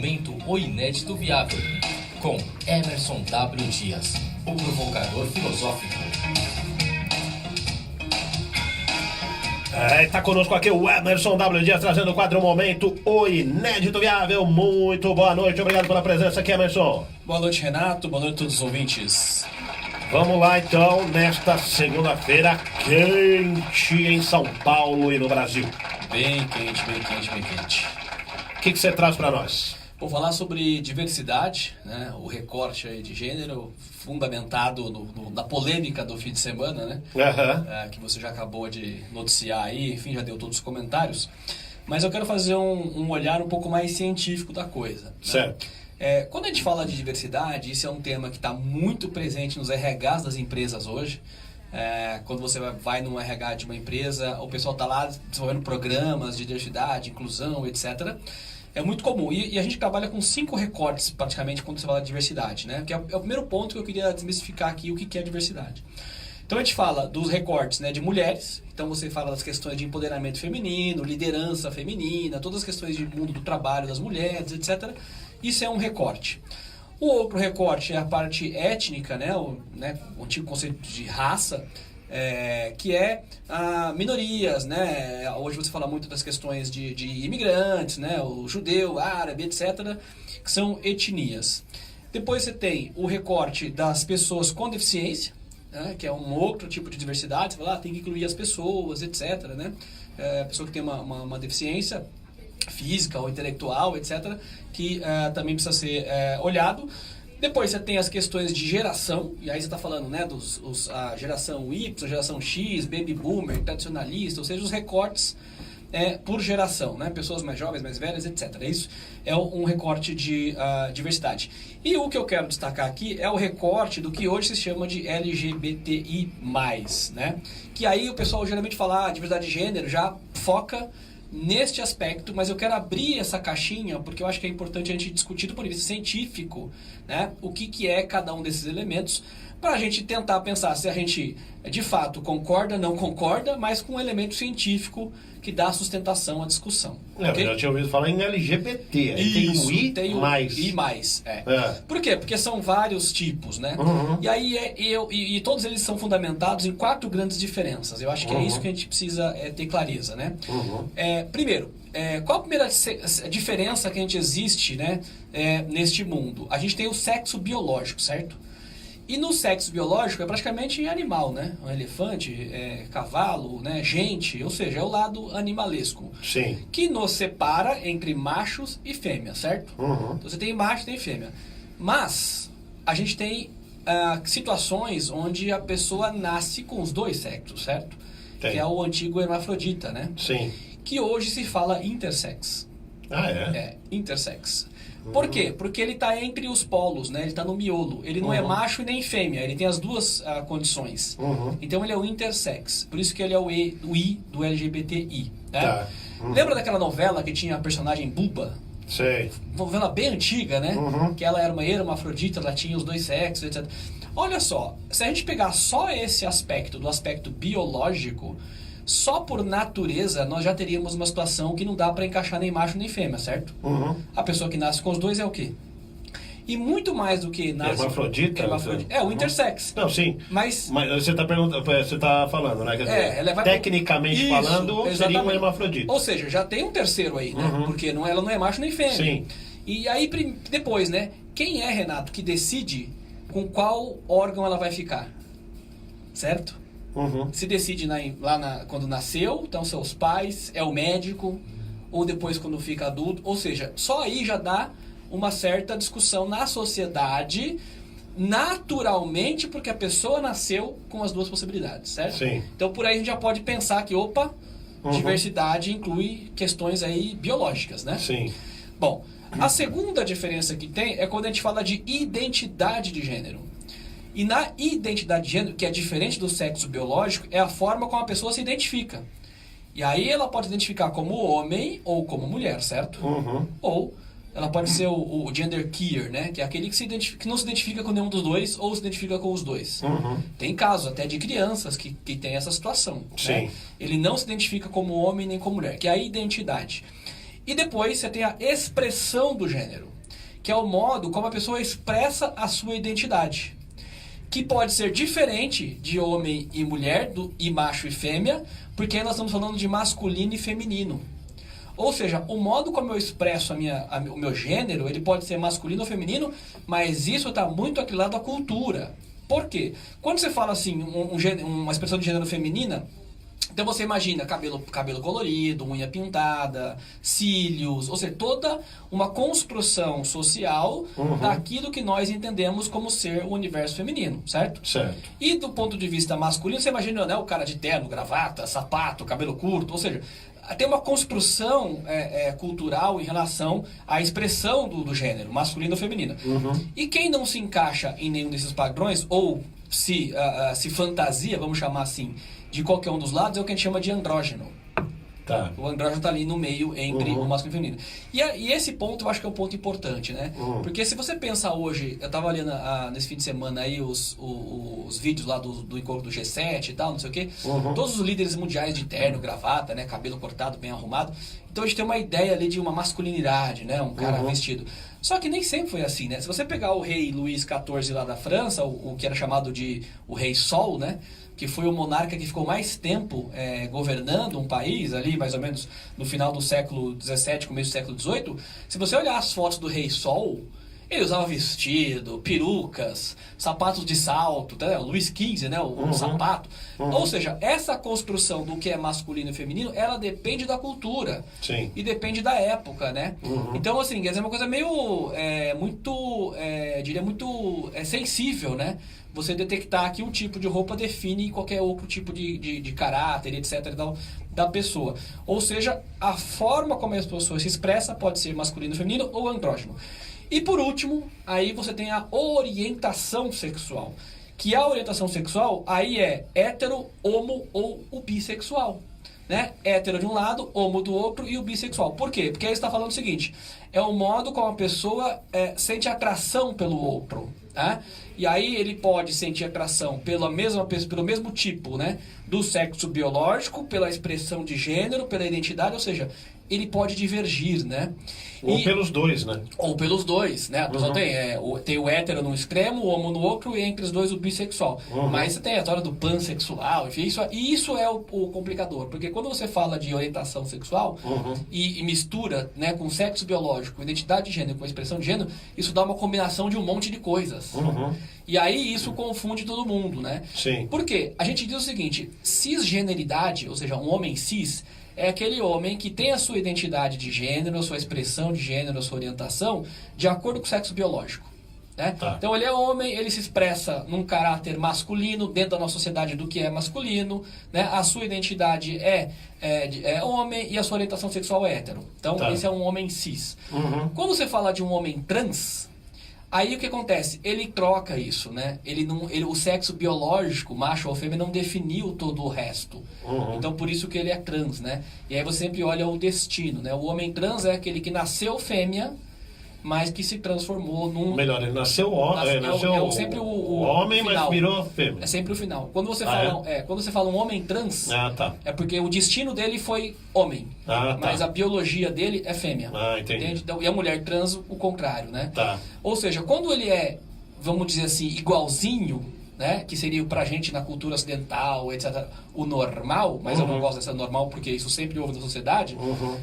Momento O Inédito Viável, com Emerson W. Dias, o provocador filosófico. Tá conosco aqui o Emerson W. Dias, trazendo o quadro Momento O Inédito Viável. Muito boa noite, obrigado pela presença aqui, Emerson. Boa noite, Renato, boa noite a todos os ouvintes. Vamos lá, então, nesta segunda-feira quente em São Paulo e no Brasil. Bem quente, bem quente, bem quente. O que você traz para nós? Vou falar sobre diversidade, né? O recorte aí de gênero, fundamentado na polêmica do fim de semana, né? Que você já acabou de noticiar aí, enfim, já deu todos os comentários. Mas eu quero fazer um olhar um pouco mais científico da coisa. Né? Certo. Quando a gente fala de diversidade, isso é um tema que está muito presente nos RHs das empresas hoje. Quando você vai num RH de uma empresa, o pessoal está lá desenvolvendo programas de diversidade, inclusão, etc. É muito comum. E a gente trabalha com 5 recortes, praticamente, quando você fala de diversidade, né? Que é o primeiro ponto que eu queria desmistificar aqui, o que é diversidade. Então a gente fala dos recortes, né, de mulheres. Então você fala das questões de empoderamento feminino, liderança feminina, todas as questões de mundo do trabalho das mulheres, etc. Isso é um recorte. O outro recorte é a parte étnica, né, o antigo conceito de raça, que é minorias, né? Hoje você fala muito das questões de imigrantes, né? O judeu, árabe, etc., que são etnias. Depois você tem o recorte das pessoas com deficiência, né? Que é um outro tipo de diversidade. Você fala, tem que incluir as pessoas, etc., né? A pessoa que tem uma deficiência física ou intelectual, etc., que também precisa ser olhado. Depois você tem as questões de geração, e aí você está falando, né, a geração Y, a geração X, Baby Boomer, tradicionalista, ou seja, os recortes por geração, né, pessoas mais jovens, mais velhas, etc. Isso é um recorte de diversidade. E o que eu quero destacar aqui é o recorte do que hoje se chama de LGBTI+, né, que aí o pessoal geralmente fala, diversidade de gênero, já foca neste aspecto, mas eu quero abrir essa caixinha porque eu acho que é importante a gente discutir do ponto de vista científico, né, o que é cada um desses elementos, para a gente tentar pensar se a gente de fato concorda, não concorda, mas com um elemento científico que dá sustentação à discussão. Okay? Eu já tinha ouvido falar em LGBT, aí isso, tem o I+. I+. Por quê? Porque são vários tipos, né? Uhum. E aí e todos eles são fundamentados em 4 grandes diferenças. Eu acho que é isso que a gente precisa ter clareza, né? Uhum. Primeiro, qual a primeira diferença que a gente existe, né, neste mundo? A gente tem o sexo biológico, certo? E no sexo biológico é praticamente animal, né? Um elefante, cavalo, né? Gente, ou seja, é o lado animalesco. Sim. Que nos separa entre machos e fêmeas, certo? Uhum. Então você tem macho e tem fêmea. Mas a gente tem situações onde a pessoa nasce com os dois sexos, certo? Tem. Que é o antigo hermafrodita, né? Sim. Que hoje se fala intersex. Intersex. Por quê? Porque ele está entre os polos, né? Ele está no miolo. Ele não é macho e nem fêmea, ele tem as duas condições. Então ele é o intersex. Por isso que ele é o I do LGBTI. Né? Tá. Lembra daquela novela que tinha a personagem Buba? Sei. Uma novela bem antiga, né? Que ela era uma hermafrodita, ela tinha os dois sexos, etc. Olha só, se a gente pegar só esse aspecto, do aspecto biológico, só por natureza nós já teríamos uma situação que não dá para encaixar nem macho nem fêmea, certo? A pessoa que nasce com os dois é o quê? E muito mais do que nasce... Hermafrodita? O intersex. Não, sim. Mas você está falando, né? Quer dizer, tecnicamente falando, seria um hermafrodita. Ou seja, já tem um terceiro aí, né? Porque ela não é macho nem fêmea. Sim. E aí, depois, né? Quem é, Renato, que decide com qual órgão ela vai ficar? Certo? Se decide quando nasceu, então seus pais, é o médico, ou depois quando fica adulto. Ou seja, só aí já dá uma certa discussão na sociedade, naturalmente, porque a pessoa nasceu com as duas possibilidades, certo? Sim. Então por aí a gente já pode pensar que, diversidade inclui questões aí biológicas, né? Sim. Bom, a segunda diferença que tem é quando a gente fala de identidade de gênero. E na identidade de gênero, que é diferente do sexo biológico, é a forma como a pessoa se identifica. E aí ela pode se identificar como homem ou como mulher, certo? Ou ela pode ser o gender queer, né? Que é aquele que não se identifica com nenhum dos dois ou se identifica com os dois. Tem casos até de crianças que tem essa situação. Sim. Né? Ele não se identifica como homem nem como mulher, que é a identidade. E depois você tem a expressão do gênero, que é o modo como a pessoa expressa a sua identidade, que pode ser diferente de homem e mulher, e macho e fêmea, porque nós estamos falando de masculino e feminino. Ou seja, o modo como eu expresso o meu gênero, ele pode ser masculino ou feminino, mas isso está muito atrelado à cultura. Por quê? Quando você fala assim, uma expressão de gênero feminina, então você imagina cabelo colorido, unha pintada, cílios, ou seja, toda uma construção social daquilo que nós entendemos como ser o universo feminino, certo? Certo. E do ponto de vista masculino, você imagina, né, o cara de terno, gravata, sapato, cabelo curto, ou seja, tem uma construção cultural em relação à expressão do gênero, masculino ou feminino. E quem não se encaixa em nenhum desses padrões, ou se fantasia, vamos chamar assim, de qualquer um dos lados, é o que a gente chama de andrógeno. Tá. O andrógeno está ali no meio entre o masculino e o feminino. E esse ponto eu acho que é um ponto importante, né? Porque se você pensar hoje, eu estava olhando nesse fim de semana aí os vídeos lá do encontro do G7 e tal, não sei o quê. Todos os líderes mundiais de terno, gravata, né? Cabelo cortado, bem arrumado. Então a gente tem uma ideia ali de uma masculinidade, né? Um cara vestido. Só que nem sempre foi assim, né? Se você pegar o rei Luís XIV lá da França, o que era chamado de o rei Sol, né? Que foi o monarca que ficou mais tempo governando um país, ali mais ou menos no final do século XVII, começo do século XVIII, se você olhar as fotos do Rei Sol, ele usava vestido, perucas, sapatos de salto, tá? O Luís XV, né? O sapato. Ou seja, essa construção do que é masculino e feminino, ela depende da cultura. Sim. E depende da época, né? Então, assim, quer dizer, é uma coisa meio, diria, muito sensível, né? Você detectar que um tipo de roupa define qualquer outro tipo de caráter, etc. da pessoa. Ou seja, a forma como as pessoas se expressa pode ser masculino, feminino ou andrógeno. E por último, aí você tem a orientação sexual. Que a orientação sexual aí é hétero, homo ou o bissexual. Né? Hétero de um lado, homo do outro e o bissexual. Por quê? Porque aí está falando o seguinte, é o modo como a pessoa sente atração pelo outro. Tá? E aí ele pode sentir atração pelo mesmo tipo, né? Do sexo biológico, pela expressão de gênero, pela identidade, ou seja, ele pode divergir, né? Ou pelos dois, né? Ou pelos dois, né? A pessoa tem o hétero num extremo, o homo no outro, e entre os dois o bissexual. Mas você tem a história do pansexual, enfim, isso é o complicador. Porque quando você fala de orientação sexual e mistura, né, com sexo biológico, identidade de gênero, com expressão de gênero, isso dá uma combinação de um monte de coisas. E aí isso confunde todo mundo, né? Sim. Por quê? A gente diz o seguinte, cisgeneridade, ou seja, um homem cis, é aquele homem que tem a sua identidade de gênero, a sua expressão de gênero, a sua orientação, de acordo com o sexo biológico. Né? Tá. Então ele é homem, ele se expressa num caráter masculino, dentro da nossa sociedade do que é masculino, né? A sua identidade é homem e a sua orientação sexual é hétero. Então esse é um homem cis. Quando você fala de um homem trans, aí o que acontece? Ele troca isso, né? O sexo biológico, macho ou fêmea, não definiu todo o resto. Então por isso que ele é trans, né? E aí você sempre olha o destino, né? O homem trans é aquele que nasceu fêmea, mas que se transformou num... Melhor, ele nasceu sempre o homem, final. mas virou fêmea. É sempre o final. Quando você fala um homem trans, é porque o destino dele foi homem, mas a biologia dele é fêmea. Entendi. Entende? Então, e a mulher trans, o contrário, né? Tá. Ou seja, quando ele é, vamos dizer assim, igualzinho, né? Que seria pra gente na cultura ocidental, etc., o normal, mas eu não gosto dessa normal porque isso sempre houve na sociedade,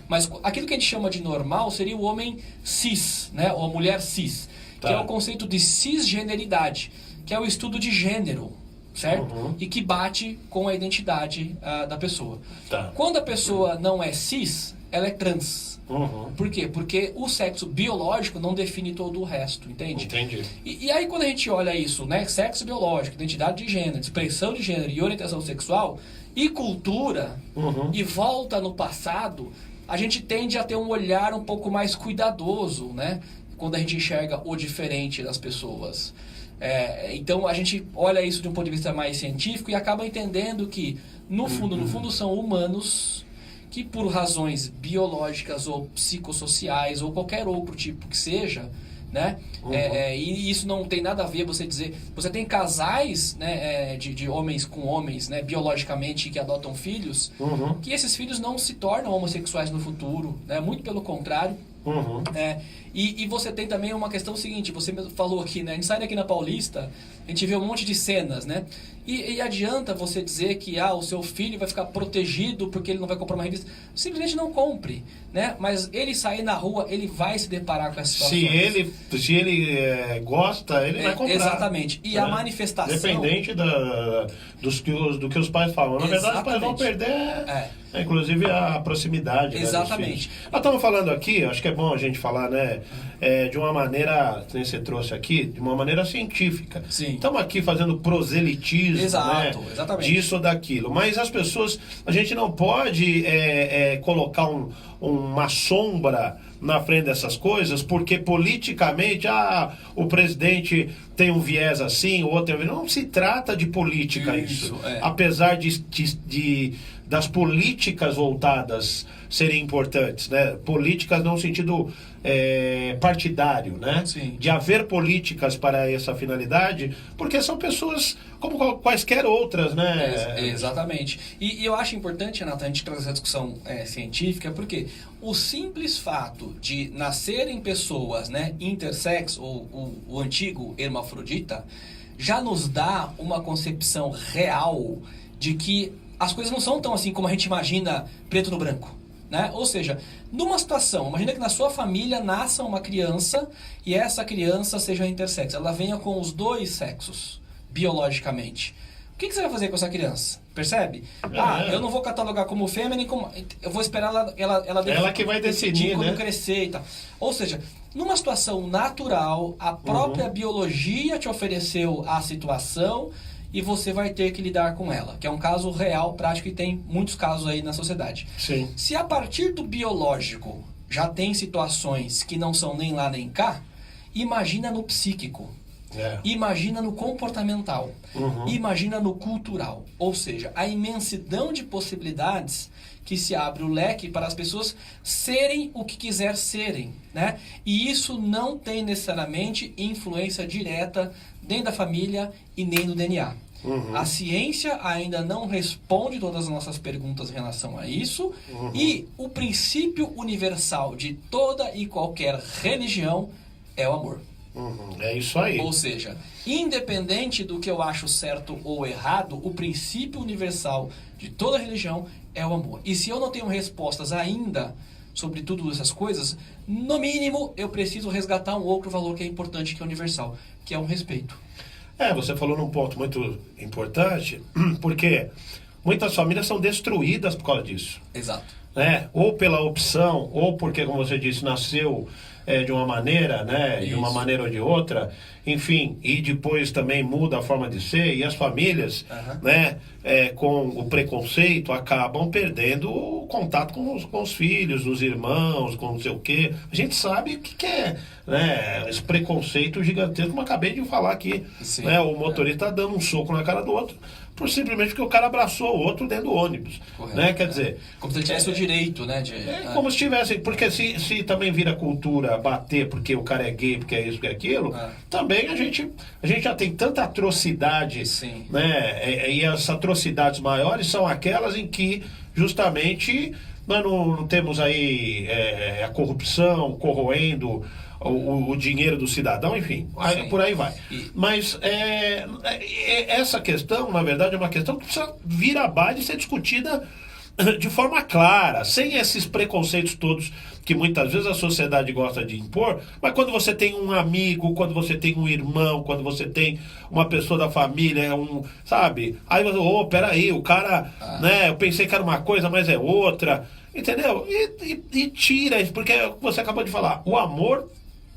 mas aquilo que a gente chama de normal seria o homem cis, né? Ou a mulher cis, que é o conceito de cisgeneridade, que é o estudo de gênero, certo? E que bate com a identidade da pessoa. Tá. Quando a pessoa não é cis, ela é trans. Por quê? Porque o sexo biológico não define todo o resto, entende? Entendi. E aí quando a gente olha isso, né? Sexo biológico, identidade de gênero, expressão de gênero e orientação sexual e cultura, e volta no passado, a gente tende a ter um olhar um pouco mais cuidadoso, né? Quando a gente enxerga o diferente das pessoas. Então a gente olha isso de um ponto de vista mais científico e acaba entendendo que, no fundo, são humanos que por razões biológicas ou psicossociais ou qualquer outro tipo que seja, né? E isso não tem nada a ver você dizer... Você tem casais, né, de homens com homens, né, biologicamente, que adotam filhos, que esses filhos não se tornam homossexuais no futuro, né? Muito pelo contrário. E você tem também uma questão seguinte, você mesmo falou aqui, né? A gente sai daqui na Paulista, a gente vê um monte de cenas, né? E adianta você dizer que o seu filho vai ficar protegido porque ele não vai comprar uma revista. Simplesmente não compre, né? Mas ele sair na rua, ele vai se deparar com essa situação. Se ele gosta, ele vai comprar. Exatamente. E a manifestação... Dependente do que os pais falam. Na verdade, os pais vão perder, inclusive, a proximidade. Exatamente. Né, nós estamos falando aqui, acho que é bom a gente falar, né? De uma maneira, que você trouxe aqui, de uma maneira científica. Sim. Estamos aqui fazendo proselitismo, Exato, né, exatamente. disso ou daquilo. Mas as pessoas, a gente não pode colocar uma sombra na frente dessas coisas, porque politicamente, o presidente tem um viés assim, o outro... Não se trata de política isso. Apesar das políticas voltadas serem importantes, né? Políticas não no sentido partidário, né? Sim. De haver políticas para essa finalidade, porque são pessoas como quaisquer outras, né? Exatamente. E eu acho importante, Renato, a gente trazer essa discussão científica, porque o simples fato de nascerem pessoas, né, intersexo, ou o antigo hermafrodita, já nos dá uma concepção real de que as coisas não são tão assim como a gente imagina preto no branco, né? Ou seja, numa situação, imagina que na sua família nasça uma criança e essa criança seja intersexo, ela venha com os dois sexos, biologicamente. O que você vai fazer com essa criança? Percebe? Eu não vou catalogar como fêmea, nem como... Eu vou esperar ela que vai decidir, quando né? crescer e tal. Ou seja, numa situação natural, a própria biologia te ofereceu a situação e você vai ter que lidar com ela, que é um caso real, prático, e tem muitos casos aí na sociedade. Sim. Se a partir do biológico já tem situações que não são nem lá nem cá, imagina no psíquico. Imagina no comportamental, imagina no cultural, ou seja, a imensidão de possibilidades que se abre o leque para as pessoas serem o que quiser serem, né? E isso não tem necessariamente influência direta dentro da família e nem no DNA. A ciência ainda não responde todas as nossas perguntas em relação a isso, e o princípio universal de toda e qualquer religião é o amor. É isso aí. Ou seja, independente do que eu acho certo ou errado, o princípio universal de toda religião é o amor. E se eu não tenho respostas ainda sobre tudo essas coisas, no mínimo eu preciso resgatar um outro valor que é importante, que é universal, que é um respeito. Você falou num ponto muito importante, porque muitas famílias são destruídas por causa disso. Exato. Né? Ou pela opção, ou porque, como você disse, nasceu de uma maneira, né? De uma maneira ou de outra, enfim, e depois também muda a forma de ser, e as famílias, né? Com o preconceito, acabam perdendo o contato com os filhos, os irmãos, com não sei o quê. A gente sabe o que é, né? Esse preconceito gigantesco, como eu acabei de falar aqui, né? O motorista dando um soco na cara do outro, simplesmente porque o cara abraçou o outro dentro do ônibus. Correto, né? Quer dizer... Como se ele tivesse o direito, né? Como se tivesse... Porque se também vira cultura bater porque o cara é gay, porque é isso, porque é aquilo, também a gente já tem tanta atrocidade, né? E as atrocidades maiores são aquelas em que, justamente, nós não temos aí a corrupção corroendo o dinheiro do cidadão, enfim, por aí vai. Mas essa questão, na verdade, é uma questão que precisa vir à base e ser discutida de forma clara, sem esses preconceitos todos que muitas vezes a sociedade gosta de impor. Mas quando você tem um amigo, quando você tem um irmão, quando você tem uma pessoa da família, sabe? Aí você, peraí, o cara, né, eu pensei que era uma coisa, mas é outra, entendeu? E tira isso, porque você acabou de falar, o amor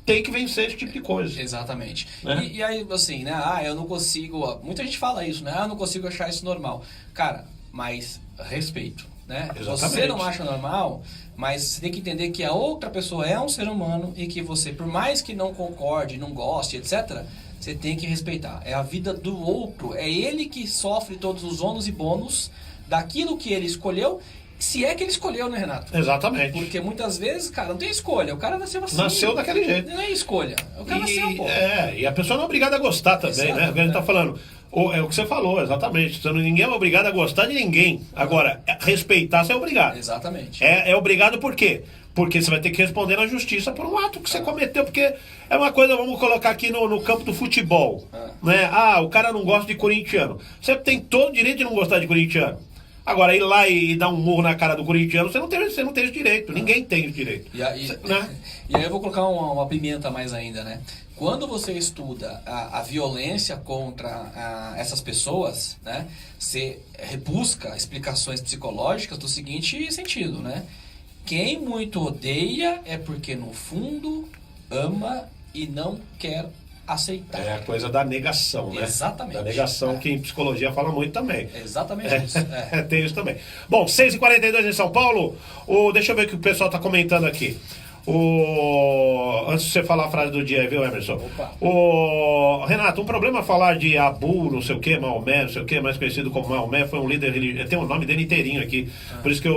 tem que vencer esse tipo de coisa. Exatamente. Né? E aí, assim, né? Eu não consigo... Muita gente fala isso, né? Eu não consigo achar isso normal. Cara, mas respeito, né? Exatamente. Você não acha normal, mas você tem que entender que a outra pessoa é um ser humano e que você, por mais que não concorde, não goste, etc., você tem que respeitar. É a vida do outro. É ele que sofre todos os ônus e bônus daquilo que ele escolheu Se é que ele escolheu, né, Renato? Exatamente. Porque muitas vezes, cara, não tem escolha. O cara nasceu assim. Nasceu daquele jeito. Não é escolha. O cara nasceu, pô. E a pessoa não é obrigada a gostar também, Exato, né? Porque a gente tá falando. É o que você falou, exatamente. Ninguém é obrigado a gostar de ninguém. Agora, respeitar, você é obrigado. Exatamente. É obrigado por quê? Porque você vai ter que responder na justiça por um ato que você cometeu. Porque é uma coisa, vamos colocar aqui no campo do futebol. Né? O cara não gosta de corintiano. Você tem todo o direito de não gostar de corintiano. Agora, ir lá e dar um murro na cara do corintiano, você não tem esse direito. Ninguém tem esse direito. E aí eu vou colocar uma pimenta mais ainda, né? Quando você estuda a violência contra essas pessoas, né? Você busca explicações psicológicas do seguinte sentido, né? Quem muito odeia é porque, no fundo, ama e não quer aceitar. É a coisa da negação, né? Exatamente. Da negação, que em psicologia fala muito também. Exatamente isso. Tem isso também. Bom, 6h42 em São Paulo. Deixa eu ver o que o pessoal está comentando aqui. Antes de você falar a frase do dia aí, viu, Emerson? Renato, um problema falar de Abu, não sei o que, Maomé, não sei o que, mais conhecido como Maomé, foi um líder religioso. Tem o nome dele inteirinho aqui. Por isso que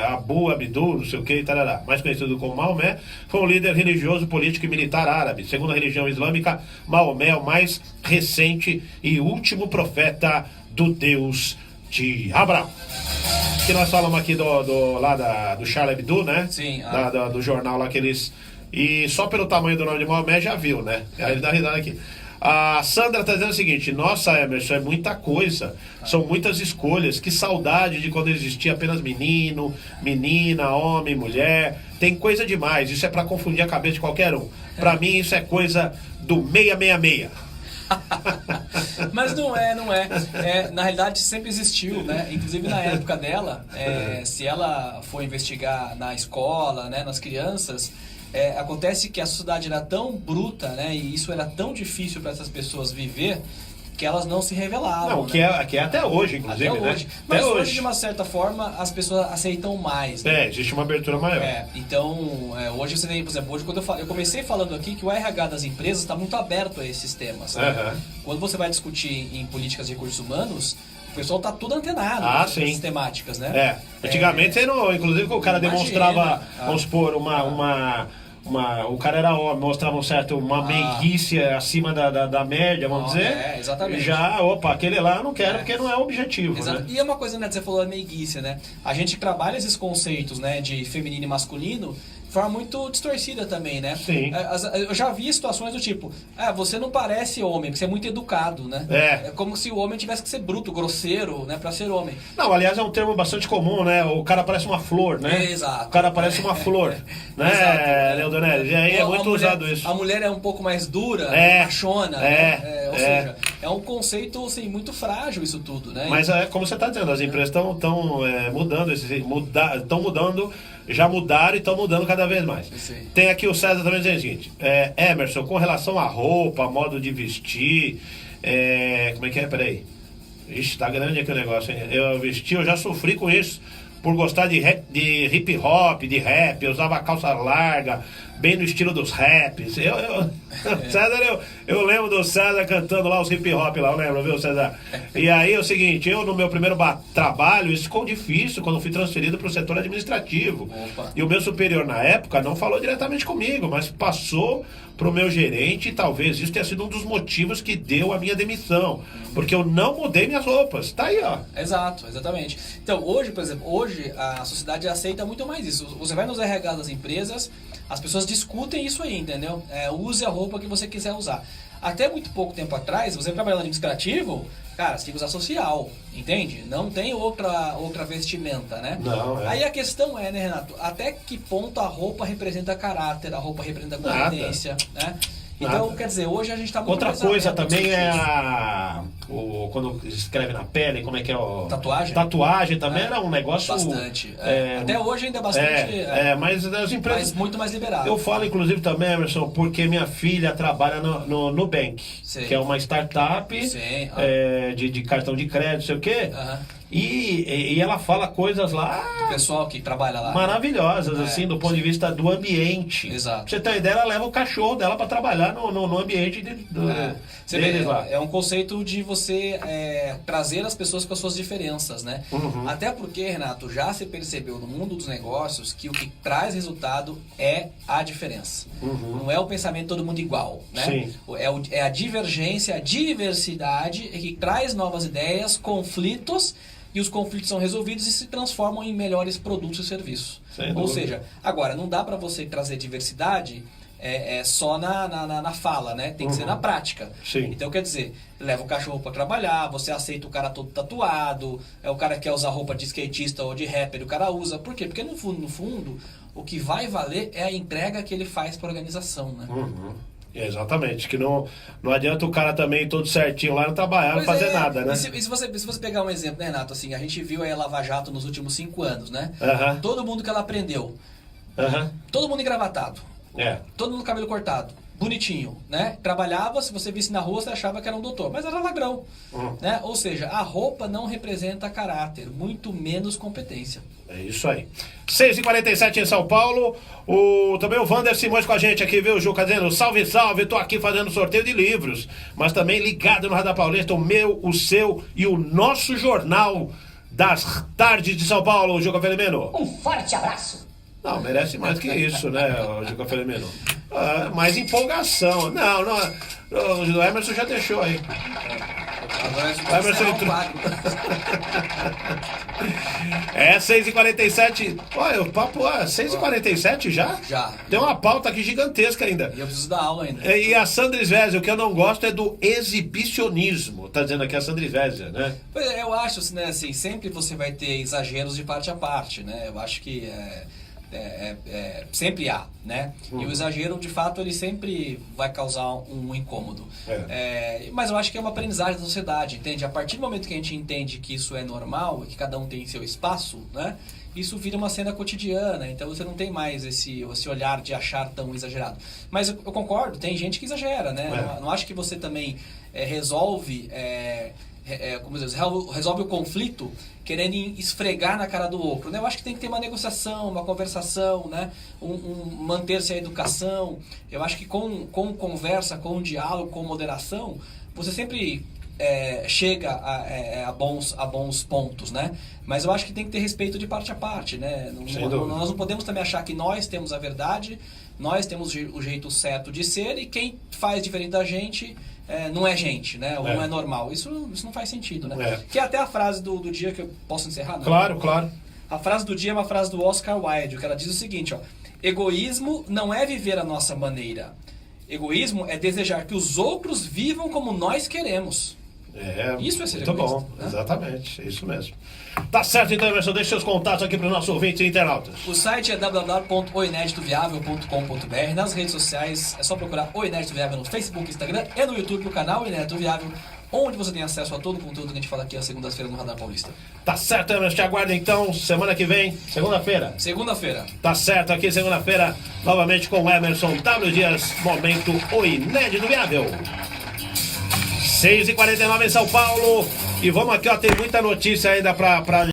Abu Abdul, não sei o que, tarará, mais conhecido como Maomé, foi um líder religioso, político e militar árabe. Segundo a religião islâmica, Maomé é o mais recente e último profeta do Deus de Abraão. Que nós falamos aqui do Charlie Hebdo, né? Sim. Do jornal lá que eles... E só pelo tamanho do nome de Maomé já viu, né? Aí ele dá risada aqui. A Sandra está dizendo o seguinte: nossa, Emerson, é muita coisa. São muitas escolhas. Que saudade de quando existia apenas menino, menina, homem, mulher. Tem coisa demais. Isso é para confundir a cabeça de qualquer um. Para mim, isso é coisa do 666. Mas não é. Na realidade sempre existiu, né? Inclusive na época dela, se ela for investigar na escola, né, nas crianças, acontece que a sociedade era tão bruta, né? E isso era tão difícil para essas pessoas viver, que elas não se revelavam. Não, que é até hoje, inclusive, até hoje. Né? Mas até hoje, de uma certa forma, as pessoas aceitam mais. Né? Existe uma abertura maior. Então, hoje você tem, por exemplo, hoje quando eu comecei falando aqui que o RH das empresas está muito aberto a esses temas. Né? Quando você vai discutir em políticas de recursos humanos, o pessoal tá tudo antenado nessas temáticas, né? Antigamente, inclusive, o cara demonstrava, vamos supor, o cara era homem, mostrava uma meiguice acima da média, vamos dizer. Exatamente. Já, aquele lá eu não quero porque não é o objetivo. Né? E é uma coisa, né, que você falou da meiguice, né? A gente trabalha esses conceitos, né, de feminino e masculino de forma muito distorcida também, né? Sim. Eu já vi situações do tipo, você não parece homem, porque você é muito educado, né? É como se o homem tivesse que ser bruto, grosseiro, né, pra ser homem. Não, aliás, é um termo bastante comum, né? O cara parece uma flor, né? Exato. O cara parece uma flor, né, Leodonelli? E aí é muito usado isso. A mulher é um pouco mais dura, machona, ou seja, é um conceito, assim, muito frágil isso tudo, né? Mas como você está dizendo, as empresas estão mudando, estão mudando, já mudaram e estão mudando cada vez mais. Sim. Tem aqui o César também dizendo o seguinte: Emerson, com relação à roupa, modo de vestir, como é que é? Peraí. Ixi, tá grande aqui o negócio, hein? Eu já sofri com isso, por gostar de hip hop, de rap. Eu usava calça larga, bem no estilo dos raps. César, eu lembro do César cantando lá os hip hop lá, eu lembro, viu, César? E aí é o seguinte, no meu primeiro trabalho, isso ficou difícil quando eu fui transferido para o setor administrativo. Opa. E o meu superior na época não falou diretamente comigo, mas passou para o meu gerente, e talvez isso tenha sido um dos motivos que deu a minha demissão, porque eu não mudei minhas roupas. Tá aí, ó. Exato, exatamente. Então, hoje, por exemplo, a sociedade aceita muito mais isso. Você vai nos RH das empresas, as pessoas discutem isso aí, entendeu? Use a roupa que você quiser usar. Até muito pouco tempo atrás, você trabalhando no administrativo, cara, você tem que usar social, entende? Não tem outra vestimenta, né? Não, Aí a questão é, né, Renato? Até que ponto a roupa representa caráter, a roupa representa competência, né? Então, quer dizer, hoje a gente está muito Outra mais coisa aberto também é quando escreve na pele, como é que é o... Tatuagem? Tatuagem também era um negócio... Bastante. Até hoje ainda é bastante... mas as empresas... Mas muito mais liberado. Eu falo, inclusive, também, Emerson, porque minha filha trabalha no Nubank, que é uma startup de cartão de crédito, sei o quê. E ela fala coisas lá... O pessoal que trabalha lá. Maravilhosas, assim, do ponto de vista do ambiente. Exato. Pra você ter uma ideia, ela leva o cachorro dela pra trabalhar no ambiente deles lá. É um conceito de você trazer as pessoas com as suas diferenças, né? Até porque, Renato, já se percebeu no mundo dos negócios que o que traz resultado é a diferença. Não é o pensamento todo mundo igual, né? Sim. É a divergência, a diversidade que traz novas ideias, conflitos, e os conflitos são resolvidos e se transformam em melhores produtos e serviços. Ou seja, agora, não dá para você trazer diversidade só na fala, né? Tem que ser na prática. Sim. Então, quer dizer, leva o cachorro para trabalhar, você aceita o cara todo tatuado, o cara que quer usar roupa de skatista ou de rapper, o cara usa. Por quê? Porque no fundo, o que vai valer é a entrega que ele faz para a organização, né? Exatamente, que não adianta o cara também todo certinho lá não trabalhar, não fazer nada, né? E se você pegar um exemplo, né, Renato, assim, a gente viu aí a Lava Jato nos últimos 5 anos, né? Todo mundo que ela prendeu, todo mundo engravatado, todo mundo com cabelo cortado, bonitinho, né? Trabalhava, se você visse na rua, você achava que era um doutor, mas era ladrão, né? Ou seja, a roupa não representa caráter, muito menos competência. É isso aí. 6h47 em São Paulo. Também o Wander Simões com a gente aqui, viu, Juca? Dizendo salve, salve, tô aqui fazendo sorteio de livros, mas também ligado no Radar Paulista, o meu, o seu e o nosso jornal das tardes de São Paulo, Juca Felimeno. Um forte abraço. Não, merece mais que isso, né, Juca Felimeno? Mais empolgação. Não, o Emerson já deixou aí. Agora o Emerson entrou. 6h47. Olha, o papo 6h47 já? Já. Tem uma pauta aqui gigantesca ainda. E eu preciso dar aula ainda. E a Sandra Svezia, o que eu não gosto é do exibicionismo. Tá dizendo aqui a Sandra Svezia, né? Pois é, eu acho, né, assim, sempre você vai ter exageros de parte a parte, né? Eu acho que sempre há, né? E o exagero, de fato, ele sempre vai causar um incômodo. Mas eu acho que é uma aprendizagem da sociedade, entende? A partir do momento que a gente entende que isso é normal, que cada um tem seu espaço, né? Isso vira uma cena cotidiana, então você não tem mais esse olhar de achar tão exagerado. Mas eu concordo, tem gente que exagera, né? Não acho que você também resolve o conflito querendo esfregar na cara do outro, né? Eu acho que tem que ter uma negociação, uma conversação, né? Manter-se a educação. Eu acho que com conversa, com diálogo, com moderação, você sempre chega a bons pontos, né? Mas eu acho que tem que ter respeito de parte a parte, né? Nós não podemos também achar que nós temos a verdade, nós temos o jeito certo de ser, e quem faz diferente da gente não é gente, né? Ou não é normal. Isso não faz sentido, né? Que é até a frase do dia que eu posso encerrar, né? Claro. A frase do dia é uma frase do Oscar Wilde, que ela diz o seguinte, ó: egoísmo não é viver a nossa maneira. Egoísmo é desejar que os outros vivam como nós queremos. Isso é ser muito egoísta, bom, né? Exatamente, é isso mesmo. Tá certo, então, Emerson, deixa seus contatos aqui para os nossos ouvintes e internautas. O site é www.oineditoviável.com.br. Nas redes sociais é só procurar O Inédito Viável no Facebook, Instagram e no YouTube, o canal O Inédito Viável, onde você tem acesso a todo o conteúdo que a gente fala aqui às segundas-feiras no Radar Paulista. Tá certo, Emerson, te aguarda então, semana que vem, segunda-feira. Segunda-feira. Tá certo, aqui segunda-feira, novamente com o Emerson W. Dias, momento O Inédito Viável. 6h49 em São Paulo. E vamos aqui, ó, tem muita notícia ainda pra